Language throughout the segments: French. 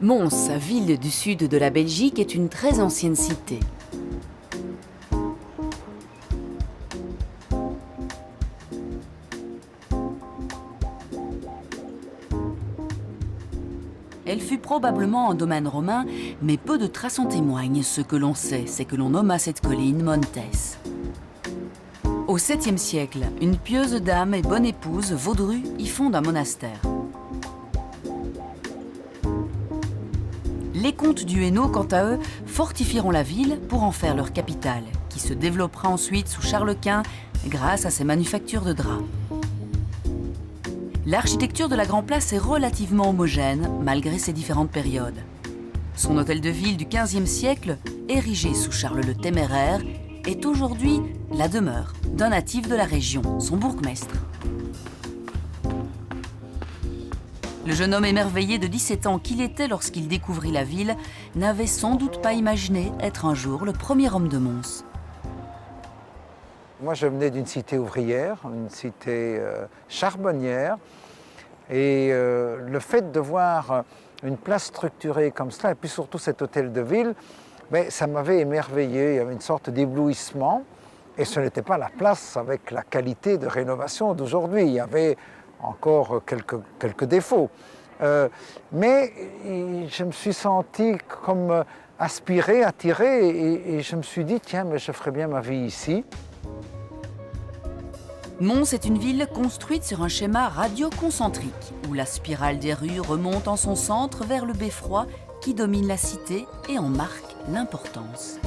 Mons, ville du sud de la Belgique, est une très ancienne cité. Elle fut probablement un domaine romain, mais peu de traces en témoignent. Ce que l'on sait, c'est que l'on nomma cette colline Montes. Au 7e siècle, une pieuse dame et bonne épouse, Vaudru, y fonde un monastère. Les comtes du Hainaut, quant à eux, fortifieront la ville pour en faire leur capitale, qui se développera ensuite sous Charles Quint grâce à ses manufactures de draps. L'architecture de la Grand Place est relativement homogène, malgré ses différentes périodes. Son hôtel de ville du XVe siècle, érigé sous Charles le Téméraire, est aujourd'hui la demeure d'un natif de la région, son bourgmestre. Le jeune homme émerveillé de 17 ans qu'il était lorsqu'il découvrit la ville n'avait sans doute pas imaginé être un jour le premier homme de Mons. Moi, je venais d'une cité ouvrière, une cité charbonnière, et le fait de voir une place structurée comme cela, et puis surtout cet hôtel de ville, ça m'avait émerveillé. Il y avait une sorte d'éblouissement, et ce n'était pas la place avec la qualité de rénovation d'aujourd'hui. Il y avait encore quelques défauts. Mais je me suis senti comme aspiré, attiré, et je me suis dit, tiens, mais je ferais bien ma vie ici. Mons est une ville construite sur un schéma radioconcentrique, où la spirale des rues remonte en son centre vers le beffroi qui domine la cité et en marque l'importance.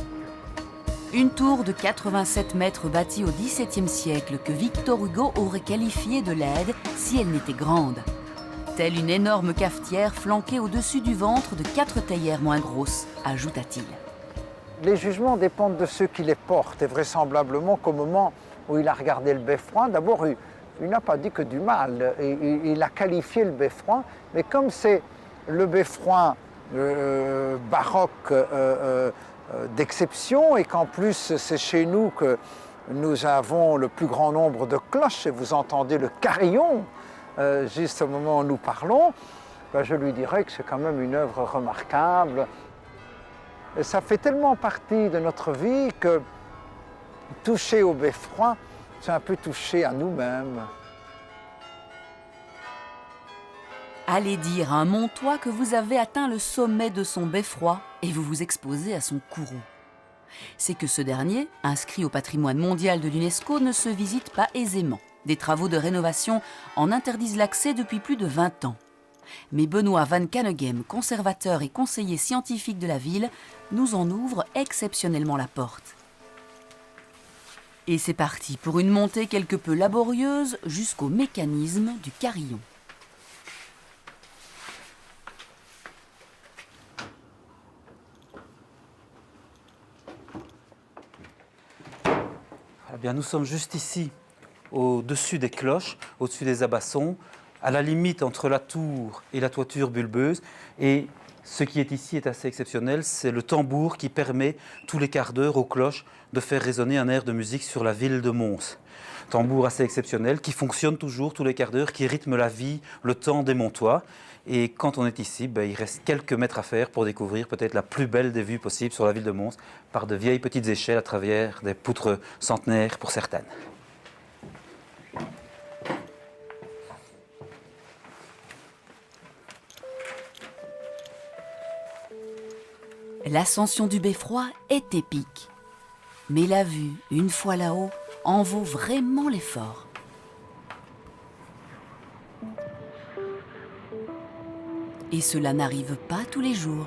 Une tour de 87 mètres bâtie au XVIIe siècle que Victor Hugo aurait qualifiée de laide si elle n'était grande. Telle une énorme cafetière flanquée au-dessus du ventre de 4 théières moins grosses, ajouta-t-il. Les jugements dépendent de ceux qui les portent, et vraisemblablement qu'au moment où il a regardé le beffroi, d'abord il n'a pas dit que du mal, il a qualifié le beffroi, mais comme c'est le beffroi baroque d'exception, et qu'en plus c'est chez nous que nous avons le plus grand nombre de cloches, et vous entendez le carillon juste au moment où nous parlons, je lui dirais que c'est quand même une œuvre remarquable. Et ça fait tellement partie de notre vie que toucher au beffroi, c'est un peu toucher à nous-mêmes. Allez dire à un Montois que vous avez atteint le sommet de son beffroi et vous vous exposez à son courroux. C'est que ce dernier, inscrit au patrimoine mondial de l'UNESCO, ne se visite pas aisément. Des travaux de rénovation en interdisent l'accès depuis plus de 20 ans. Mais Benoît Van Caneghem, conservateur et conseiller scientifique de la ville, nous en ouvre exceptionnellement la porte. Et c'est parti pour une montée quelque peu laborieuse jusqu'au mécanisme du carillon. Eh bien, nous sommes juste ici, au-dessus des cloches, au-dessus des abassons, à la limite entre la tour et la toiture bulbeuse. Et ce qui est ici est assez exceptionnel, c'est le tambour qui permet tous les quarts d'heure aux cloches de faire résonner un air de musique sur la ville de Mons. Tambour assez exceptionnel qui fonctionne toujours tous les quarts d'heure, qui rythme la vie, le temps des Montois. Et quand on est ici, il reste quelques mètres à faire pour découvrir peut-être la plus belle des vues possibles sur la ville de Mons, par de vieilles petites échelles à travers des poutres centenaires pour certaines. L'ascension du beffroi est épique. Mais la vue, une fois là-haut, en vaut vraiment l'effort. Et cela n'arrive pas tous les jours.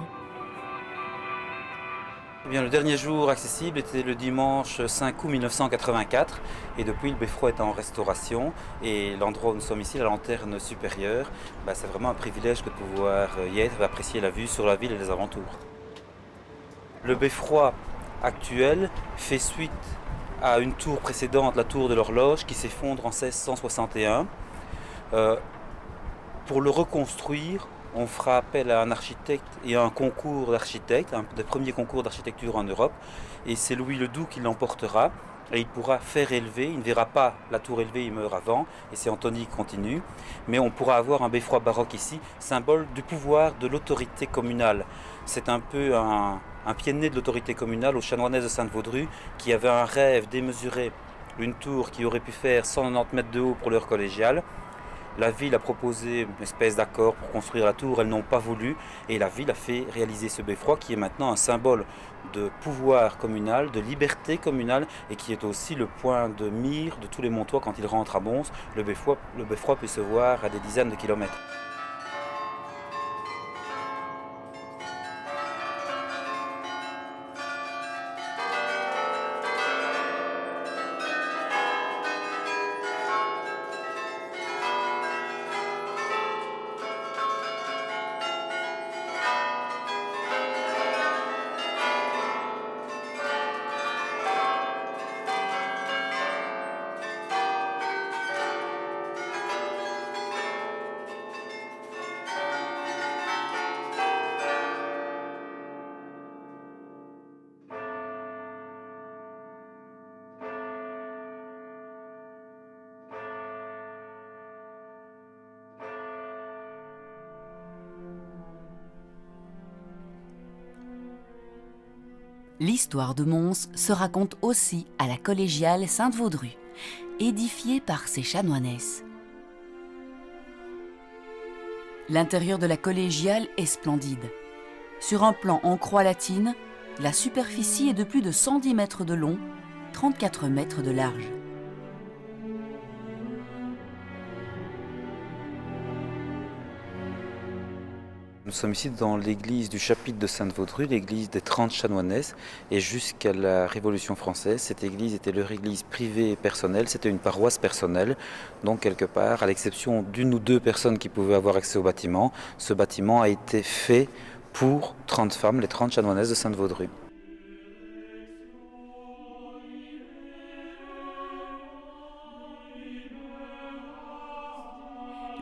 Eh bien, le dernier jour accessible était le dimanche 5 août 1984 et depuis le beffroi est en restauration et l'endroit où nous sommes ici, la lanterne supérieure, c'est vraiment un privilège que de pouvoir y être et apprécier la vue sur la ville et les alentours. Le beffroi actuel fait suite à une tour précédente, la tour de l'horloge, qui s'effondre en 1661. Pour le reconstruire, on fera appel à un architecte et à un concours d'architectes, un des premiers concours d'architecture en Europe. Et c'est Louis Ledoux qui l'emportera. et il pourra faire élever, il ne verra pas la tour élevée, il meurt avant, et c'est Antony qui continue, mais on pourra avoir un beffroi baroque ici, symbole du pouvoir de l'autorité communale. C'est un peu un pied de nez de l'autorité communale aux chanoinesses de Sainte-Vaudrue qui avaient un rêve démesuré, une tour qui aurait pu faire 190 mètres de haut pour leur collégiale. La ville a proposé une espèce d'accord pour construire la tour, elles n'ont pas voulu, et la ville a fait réaliser ce beffroi qui est maintenant un symbole de pouvoir communal, de liberté communale, et qui est aussi le point de mire de tous les Montois quand ils rentrent à Mons. Le beffroi peut se voir à des dizaines de kilomètres. L'histoire de Mons se raconte aussi à la collégiale Sainte-Vaudrue, édifiée par ses chanoinesses. L'intérieur de la collégiale est splendide. Sur un plan en croix latine, la superficie est de plus de 110 mètres de long, 34 mètres de large. Nous sommes ici dans l'église du chapitre de Sainte-Vaudrue, l'église des 30 chanoinesses. Et jusqu'à la Révolution française, cette église était leur église privée et personnelle. C'était une paroisse personnelle. Donc quelque part, à l'exception d'une ou deux personnes qui pouvaient avoir accès au bâtiment, ce bâtiment a été fait pour 30 femmes, les 30 chanoinesses de Sainte-Vaudrue.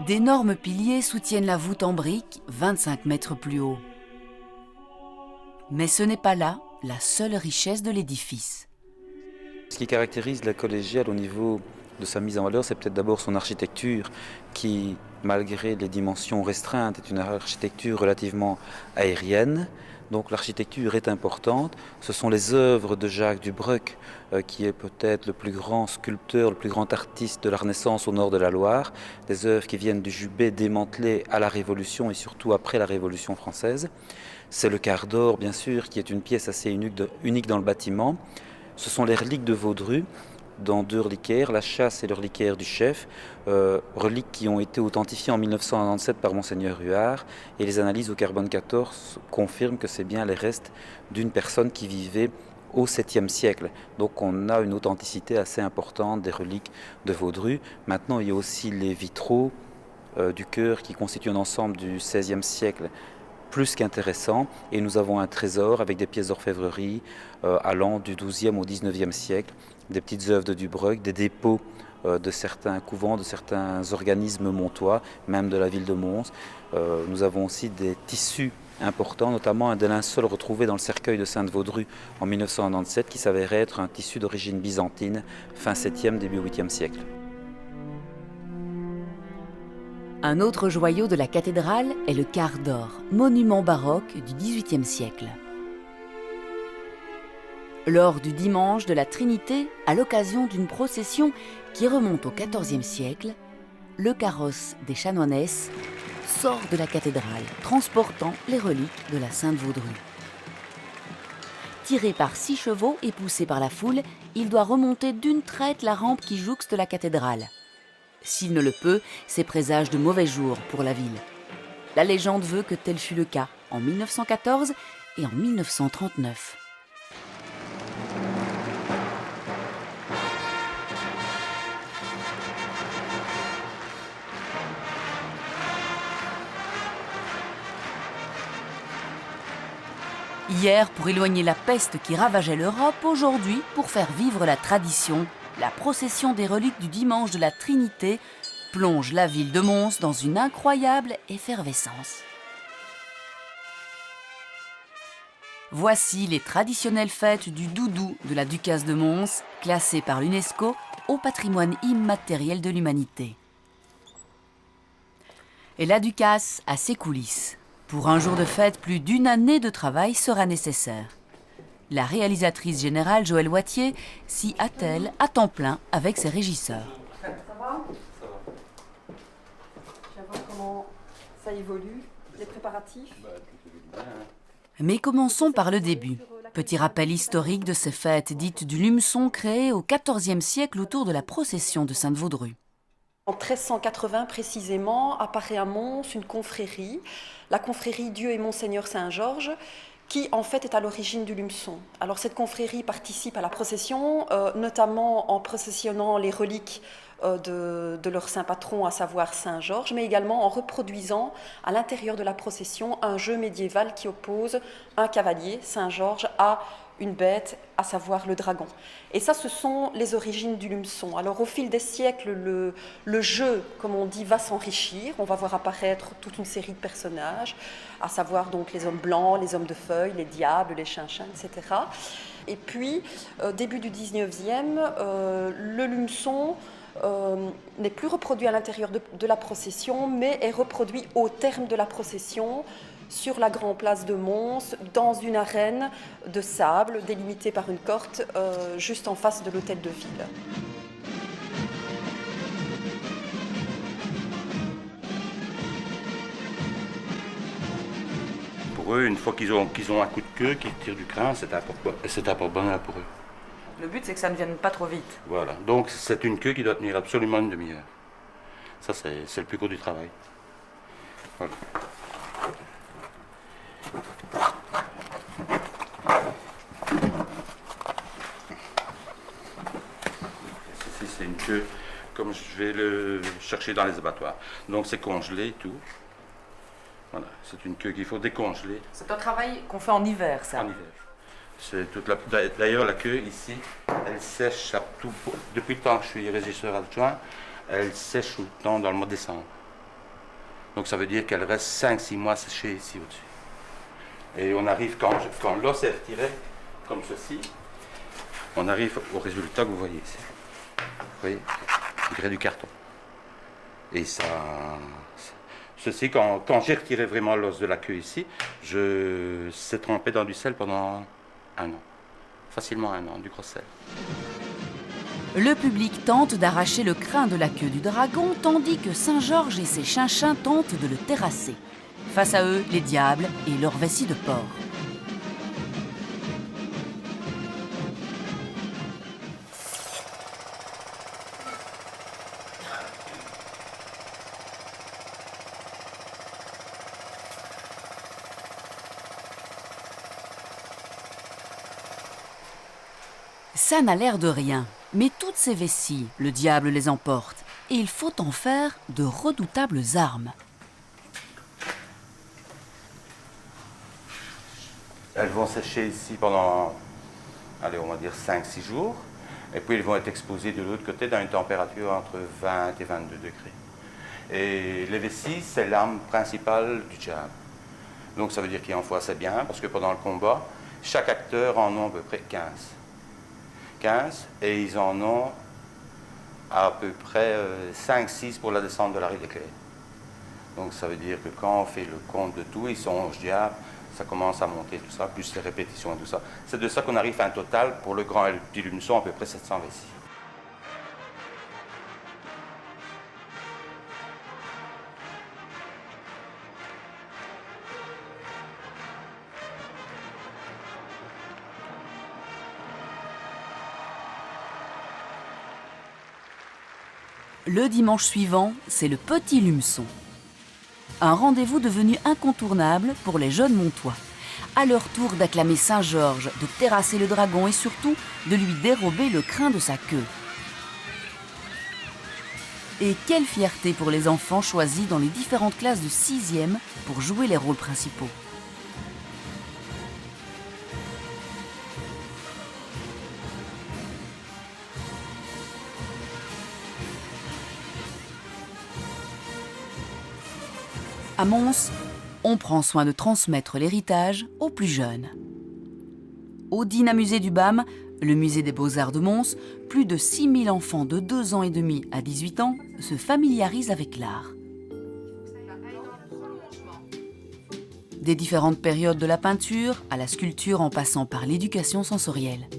D'énormes piliers soutiennent la voûte en briques, 25 mètres plus haut. Mais ce n'est pas là la seule richesse de l'édifice. Ce qui caractérise la collégiale au niveau de sa mise en valeur, c'est peut-être d'abord son architecture qui, malgré les dimensions restreintes, est une architecture relativement aérienne. Donc l'architecture est importante. Ce sont les œuvres de Jacques Dubruck, qui est peut-être le plus grand sculpteur, le plus grand artiste de la Renaissance au nord de la Loire. Des œuvres qui viennent du Jubé démantelé à la Révolution et surtout après la Révolution française. C'est le quart d'or, bien sûr, qui est une pièce assez unique dans le bâtiment. Ce sont les reliques de Vaudrue, dans deux reliquaires, la chasse et le reliquaire du chef, reliques qui ont été authentifiées en 1997 par Monseigneur Huard, et les analyses au carbone 14 confirment que c'est bien les restes d'une personne qui vivait au 7e siècle. Donc on a une authenticité assez importante des reliques de Vaudrue. Maintenant, il y a aussi les vitraux du chœur qui constituent un ensemble du 16e siècle plus qu'intéressant, et nous avons un trésor avec des pièces d'orfèvrerie allant du 12e au 19e siècle, des petites œuvres de Dubruck, des dépôts de certains couvents, de certains organismes montois, même de la ville de Mons. Nous avons aussi des tissus importants, notamment un des linceuls retrouvé dans le cercueil de Sainte-Vaudrue en 1997, qui s'avérait être un tissu d'origine byzantine, fin 7e, début 8e siècle. Un autre joyau de la cathédrale est le quart d'or, monument baroque du XVIIIe siècle. Lors du dimanche de la Trinité, à l'occasion d'une procession qui remonte au XIVe siècle, le carrosse des chanoinesses sort de la cathédrale, transportant les reliques de la Sainte-Vaudrue. Tiré par 6 chevaux et poussé par la foule, il doit remonter d'une traite la rampe qui jouxte la cathédrale. S'il ne le peut, c'est présage de mauvais jours pour la ville. La légende veut que tel fut le cas en 1914 et en 1939. Hier pour éloigner la peste qui ravageait l'Europe, aujourd'hui pour faire vivre la tradition, la procession des reliques du dimanche de la Trinité plonge la ville de Mons dans une incroyable effervescence. Voici les traditionnelles fêtes du doudou de la Ducasse de Mons, classées par l'UNESCO au patrimoine immatériel de l'humanité. Et la Ducasse a ses coulisses. Pour un jour de fête, plus d'une année de travail sera nécessaire. La réalisatrice générale Joëlle Wattier s'y attelle à temps plein avec ses régisseurs. Ça va? Je viens voir comment ça évolue, les préparatifs. Mais commençons par le début. Petit rappel historique de ces fêtes dites du Lumeçon créées au XIVe siècle autour de la procession de Sainte-Vaudrue. En 1380 précisément, apparaît à Mons une confrérie, la confrérie Dieu et Monseigneur Saint-Georges, qui en fait est à l'origine du Lumeçon. Alors cette confrérie participe à la procession, notamment en processionnant les reliques de leur saint patron, à savoir Saint-Georges, mais également en reproduisant à l'intérieur de la procession un jeu médiéval qui oppose un cavalier, Saint-Georges, à une bête, à savoir le dragon. Et ça, ce sont les origines du Lumeçon. Alors au fil des siècles, le jeu, comme on dit, va s'enrichir. On va voir apparaître toute une série de personnages, à savoir donc les hommes blancs, les hommes de feuilles, les diables, les chinchins, etc. Et puis, début du 19e, le Lumeçon n'est plus reproduit à l'intérieur de la procession, mais est reproduit au terme de la procession, sur la grande place de Mons, dans une arène de sable délimitée par une corde juste en face de l'hôtel de ville. Pour eux, une fois qu'ils ont un coup de queue, qu'ils tirent du crin, c'est un bonheur pour eux. Le but, c'est que ça ne vienne pas trop vite. Voilà, donc c'est une queue qui doit tenir absolument une demi-heure. Ça, c'est le plus court du travail. Voilà. Ceci, c'est une queue comme je vais le chercher dans les abattoirs. Donc c'est congelé et tout. Voilà, c'est une queue qu'il faut décongeler. C'est un travail qu'on fait en hiver, ça. En hiver. C'est toute d'ailleurs, la queue ici, elle sèche depuis le temps que je suis régisseur adjoint, elle sèche tout le temps dans le mois de décembre. Donc ça veut dire qu'elle reste 5-6 mois séchée ici au-dessus. Et on arrive, quand l'os est retiré, comme ceci, on arrive au résultat que vous voyez ici. Vous voyez, il dirait du carton. Et ça, ceci, quand j'ai retiré vraiment l'os de la queue ici, c'est trempé dans du sel pendant 1 an. Facilement 1 an, du gros sel. Le public tente d'arracher le crin de la queue du dragon, tandis que Saint-Georges et ses chinchins tentent de le terrasser. Face à eux, les diables et leur vessie de porc. Ça n'a l'air de rien, mais toutes ces vessies, le diable les emporte, et il faut en faire de redoutables armes. Elles vont sécher ici pendant, allez, on va dire 5-6 jours, et puis elles vont être exposées de l'autre côté dans une température entre 20 et 22 degrés. Et les vessies, c'est l'arme principale du diable. Donc ça veut dire qu'il en faut assez bien, parce que pendant le combat, chaque acteur en a à peu près 15. Et ils en ont à peu près 5-6 pour la descente de la rue des Clés. Donc ça veut dire que quand on fait le compte de tout, ils sont au diable, ça commence à monter tout ça, plus les répétitions et tout ça. C'est de ça qu'on arrive à un total, pour le grand et le petit Lumeçon, à peu près 700 vessies. Le dimanche suivant, c'est le petit Lumeçon. Un rendez-vous devenu incontournable pour les jeunes Montois. À leur tour d'acclamer Saint-Georges, de terrasser le dragon et surtout de lui dérober le crin de sa queue. Et quelle fierté pour les enfants choisis dans les différentes classes de 6e pour jouer les rôles principaux. À Mons, on prend soin de transmettre l'héritage aux plus jeunes. Au Dynamusée du BAM, le musée des Beaux-Arts de Mons, plus de 6000 enfants de 2 ans et demi à 18 ans se familiarisent avec l'art. Des différentes périodes de la peinture à la sculpture en passant par l'éducation sensorielle.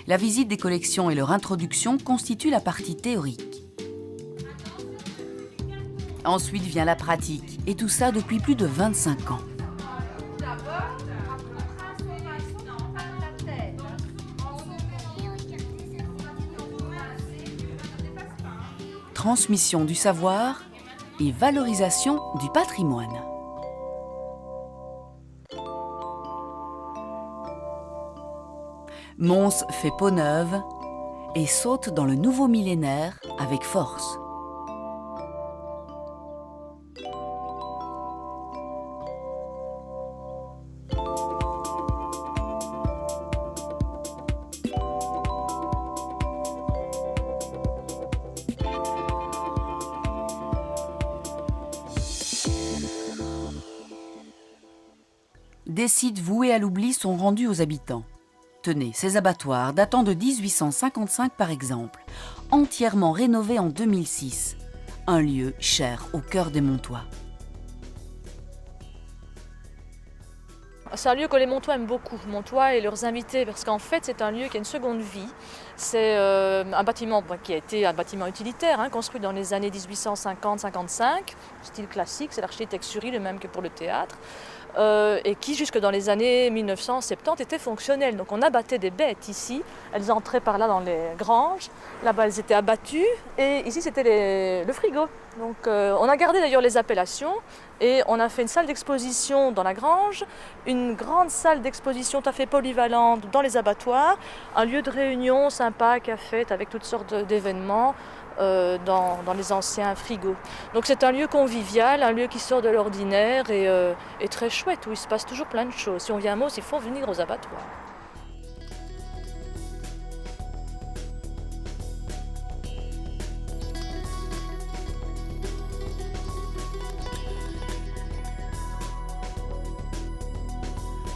La visite des collections et leur introduction constituent la partie théorique. Ensuite vient la pratique, et tout ça depuis plus de 25 ans. Transmission du savoir et valorisation du patrimoine. Mons fait peau neuve et saute dans le nouveau millénaire avec force. Des sites voués à l'oubli sont rendus aux habitants. Tenez, ces abattoirs datant de 1855 par exemple, entièrement rénovés en 2006. Un lieu cher au cœur des Montois. C'est un lieu que les Montois aiment beaucoup, Montois et leurs invités, parce qu'en fait c'est un lieu qui a une seconde vie. C'est un bâtiment qui a été un bâtiment utilitaire, construit dans les années 1850-55, style classique, c'est l'architecture le même que pour le théâtre. Et qui jusque dans les années 1970 était fonctionnel. Donc on abattait des bêtes ici, elles entraient par là dans les granges, là-bas elles étaient abattues et ici c'était le frigo. Donc on a gardé d'ailleurs les appellations et on a fait une salle d'exposition dans la grange, une grande salle d'exposition tout à fait polyvalente dans les abattoirs, un lieu de réunion sympa, café avec toutes sortes d'événements. Dans les anciens frigos. Donc c'est un lieu convivial, un lieu qui sort de l'ordinaire et très chouette, où il se passe toujours plein de choses. Si on vient à Mons, il faut venir aux abattoirs.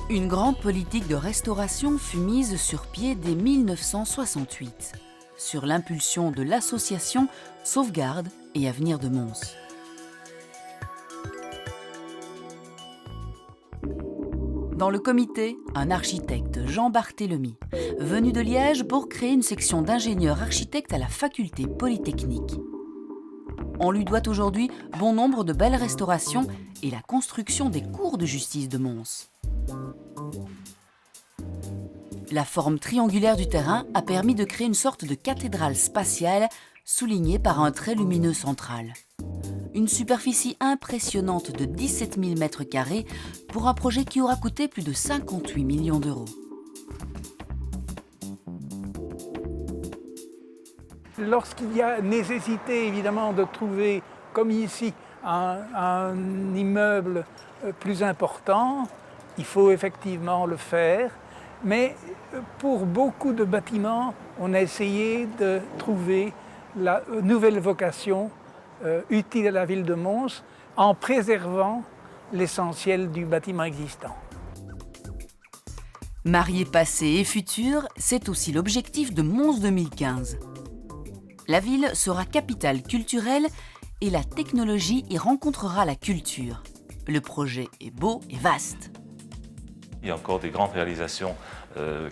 Une grande politique de restauration fut mise sur pied dès 1968. Sur l'impulsion de l'association Sauvegarde et Avenir de Mons. Dans le comité, un architecte, Jean Barthélemy, venu de Liège pour créer une section d'ingénieurs architectes à la faculté polytechnique. On lui doit aujourd'hui bon nombre de belles restaurations et la construction des cours de justice de Mons. La forme triangulaire du terrain a permis de créer une sorte de cathédrale spatiale soulignée par un trait lumineux central. Une superficie impressionnante de 17 000 m² pour un projet qui aura coûté plus de 58 millions d'euros. Lorsqu'il y a nécessité évidemment de trouver, comme ici, un immeuble plus important, il faut effectivement le faire. Mais pour beaucoup de bâtiments, on a essayé de trouver la nouvelle vocation utile à la ville de Mons en préservant l'essentiel du bâtiment existant. Marier passé et futur, c'est aussi l'objectif de Mons 2015. La ville sera capitale culturelle et la technologie y rencontrera la culture. Le projet est beau et vaste. Il y a encore des grandes réalisations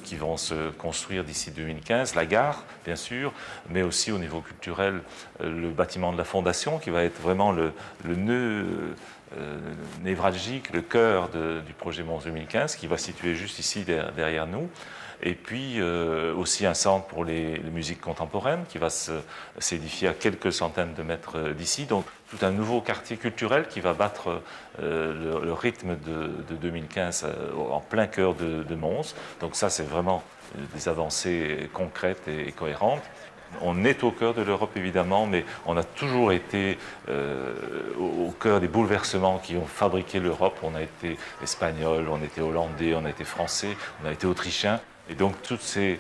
qui vont se construire d'ici 2015. La gare, bien sûr, mais aussi au niveau culturel, le bâtiment de la Fondation qui va être vraiment le nœud névralgique, le cœur du projet Mons 2015 qui va se situer juste ici derrière nous. Et puis aussi un centre pour les musiques contemporaines qui va s'édifier à quelques centaines de mètres d'ici. Donc tout un nouveau quartier culturel qui va battre le rythme de 2015 en plein cœur de Mons. Donc ça, c'est vraiment des avancées concrètes et cohérentes. On est au cœur de l'Europe évidemment, mais on a toujours été au cœur des bouleversements qui ont fabriqué l'Europe. On a été espagnol, on a été hollandais, on a été français, on a été autrichien. Et donc tous ces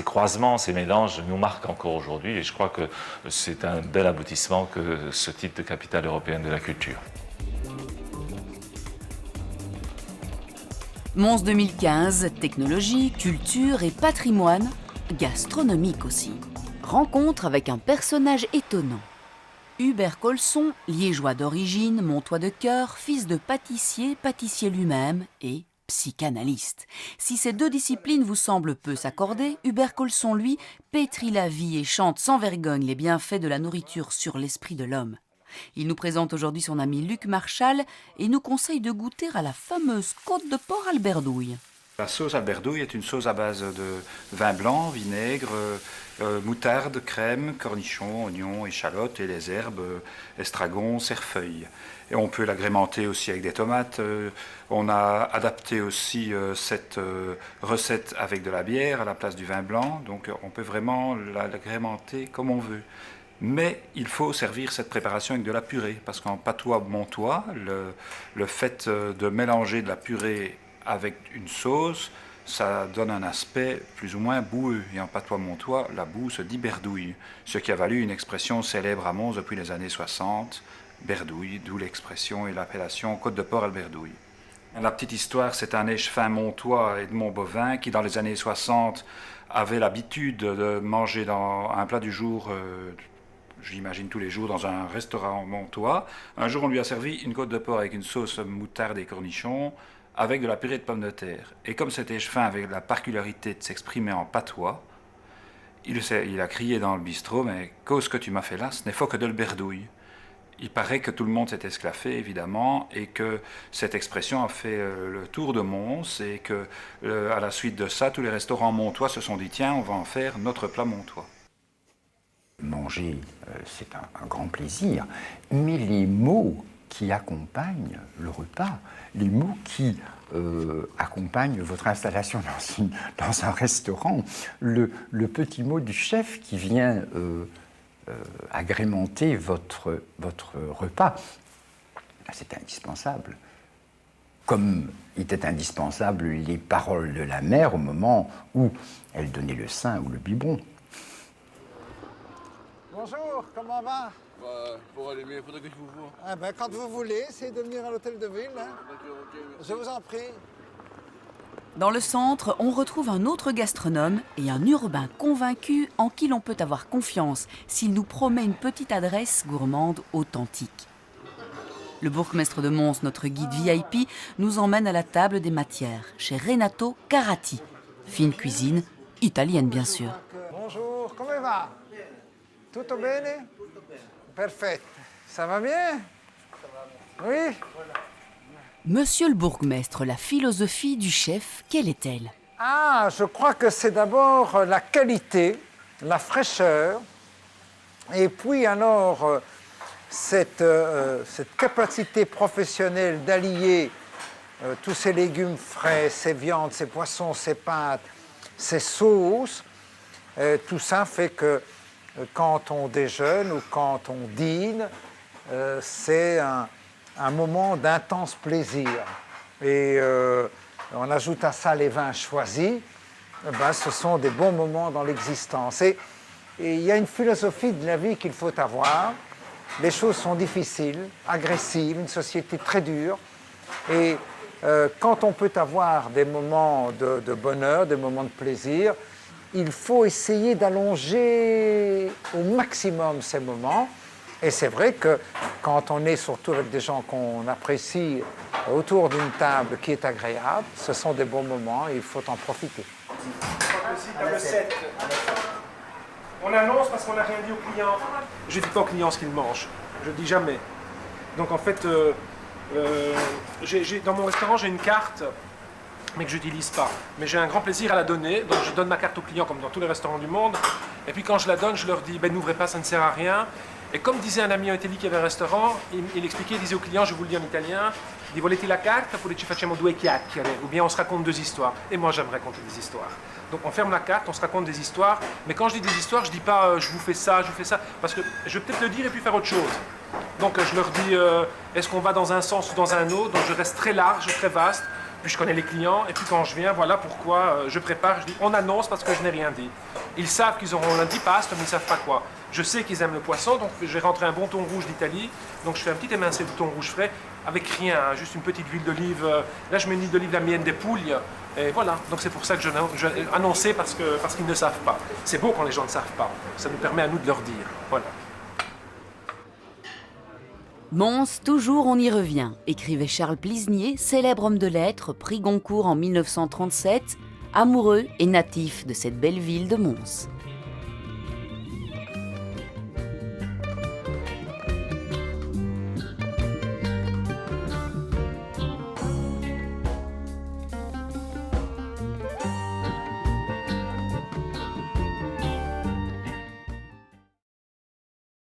croisements, ces mélanges nous marquent encore aujourd'hui et je crois que c'est un bel aboutissement que ce titre de capitale européenne de la culture. Mons 2015, technologie, culture et patrimoine, gastronomique aussi. Rencontre avec un personnage étonnant. Hubert Colson, liégeois d'origine, montois de cœur, fils de pâtissier, pâtissier lui-même et psychanalyste. Si ces deux disciplines vous semblent peu s'accorder, Hubert Colson, lui, pétrit la vie et chante sans vergogne les bienfaits de la nourriture sur l'esprit de l'homme. Il nous présente aujourd'hui son ami Luc Marchal et nous conseille de goûter à la fameuse côte de porc alberdouille. La sauce alberdouille est une sauce à base de vin blanc, vinaigre, moutarde, crème, cornichons, oignons, échalotes et les herbes, estragon, cerfeuil. Et on peut l'agrémenter aussi avec des tomates. On a adapté aussi cette recette avec de la bière à la place du vin blanc. Donc on peut vraiment l'agrémenter comme on veut. Mais il faut servir cette préparation avec de la purée, parce qu'en patois montois, le fait de mélanger de la purée avec une sauce, ça donne un aspect plus ou moins boueux. Et en patois montois, la boue se dit berdouille, ce qui a valu une expression célèbre à Mons depuis les années 60, berdouille, d'où l'expression et l'appellation côte de porc alberdouille. La petite histoire, c'est un échevin montois Edmond Bovin qui, dans les années 60, avait l'habitude de manger dans un plat du jour, j'imagine tous les jours, dans un restaurant montois. Un jour, on lui a servi une côte de porc avec une sauce moutarde et cornichons, avec de la purée de pommes de terre. Et comme cet échevin avait la particularité de s'exprimer en patois, il a crié dans le bistrot, mais cause que tu m'as fait là, ce n'est faux que de le berdouille. Il paraît que tout le monde s'est esclaffé, évidemment, et que cette expression a fait le tour de Mons, et que, à la suite de ça, tous les restaurants montois se sont dit, tiens, on va en faire notre plat montois. Manger, c'est un grand plaisir, mais les mots qui accompagnent le repas, les mots qui accompagnent votre installation dans un restaurant, le petit mot du chef qui vient agrémenter votre repas, c'est indispensable. Comme étaient indispensables les paroles de la mère au moment où elle donnait le sein ou le biberon. Bonjour, comment va? Pour aller mieux, il faudrait que je vous vois. Ah ben, quand vous voulez, essayez de venir à l'hôtel de ville. Hein. Je vous en prie. Dans le centre, on retrouve un autre gastronome et un urbain convaincu en qui l'on peut avoir confiance s'il nous promet une petite adresse gourmande authentique. Le bourgmestre de Mons, notre guide VIP, nous emmène à la table des matières, chez Renato Carati. Fine cuisine, italienne bien sûr. Bonjour, comment va? Tutto bene? Perfetto. Ça va bien? Oui? Monsieur le bourgmestre, la philosophie du chef, quelle est-elle? Ah, je crois que c'est d'abord la qualité, la fraîcheur, et puis alors cette capacité professionnelle d'allier tous ces légumes frais, ces viandes, ces poissons, ces pâtes, ces sauces. Tout ça fait que quand on déjeune ou quand on dîne, c'est un moment d'intense plaisir. Et on ajoute à ça les vins choisis, ben, ce sont des bons moments dans l'existence. Et il y a une philosophie de la vie qu'il faut avoir. Les choses sont difficiles, agressives, une société très dure. Et quand on peut avoir des moments de bonheur, des moments de plaisir, il faut essayer d'allonger au maximum ces moments. Et c'est vrai que quand on est surtout avec des gens qu'on apprécie autour d'une table qui est agréable, ce sont des bons moments et il faut en profiter. Table 7. On annonce parce qu'on n'a rien dit au client. Je ne dis pas au client ce qu'il mange, je ne dis jamais. Donc en fait, dans mon restaurant, j'ai une carte, mais que je n'utilise pas. Mais j'ai un grand plaisir à la donner, donc je donne ma carte aux clients comme dans tous les restaurants du monde. Et puis quand je la donne, je leur dis, ben, n'ouvrez pas, ça ne sert à rien. Et comme disait un ami en Italie qui avait un restaurant, il expliquait, il disait au client, je vous le dis en italien, di volete la carta, poi ci facciamo due chiacchiere, ou bien on se raconte deux histoires. Et moi j'aime raconter des histoires. Donc on ferme la carte, on se raconte des histoires, mais quand je dis des histoires, je ne dis pas je vous fais ça, parce que je vais peut-être le dire et puis faire autre chose. Donc je leur dis, est-ce qu'on va dans un sens ou dans un autre, donc je reste très large, très vaste, puis je connais les clients, et puis quand je viens, voilà pourquoi je prépare, je dis on annonce parce que je n'ai rien dit. Ils savent qu'ils auront l'antipasto, mais ils ne savent pas quoi. Je sais qu'ils aiment le poisson, donc j'ai rentré un bon thon rouge d'Italie. Donc je fais un petit émincé de thon rouge frais avec rien, hein, juste une petite huile d'olive. Là, je mets une huile d'olive la mienne des Pouilles. Et voilà, donc c'est pour ça que je annonçais parce qu'ils ne savent pas. C'est beau quand les gens ne savent pas. Ça nous permet à nous de leur dire. Voilà. Mons, toujours on y revient, écrivait Charles Plisnier, célèbre homme de lettres, prix Goncourt en 1937, amoureux et natif de cette belle ville de Mons.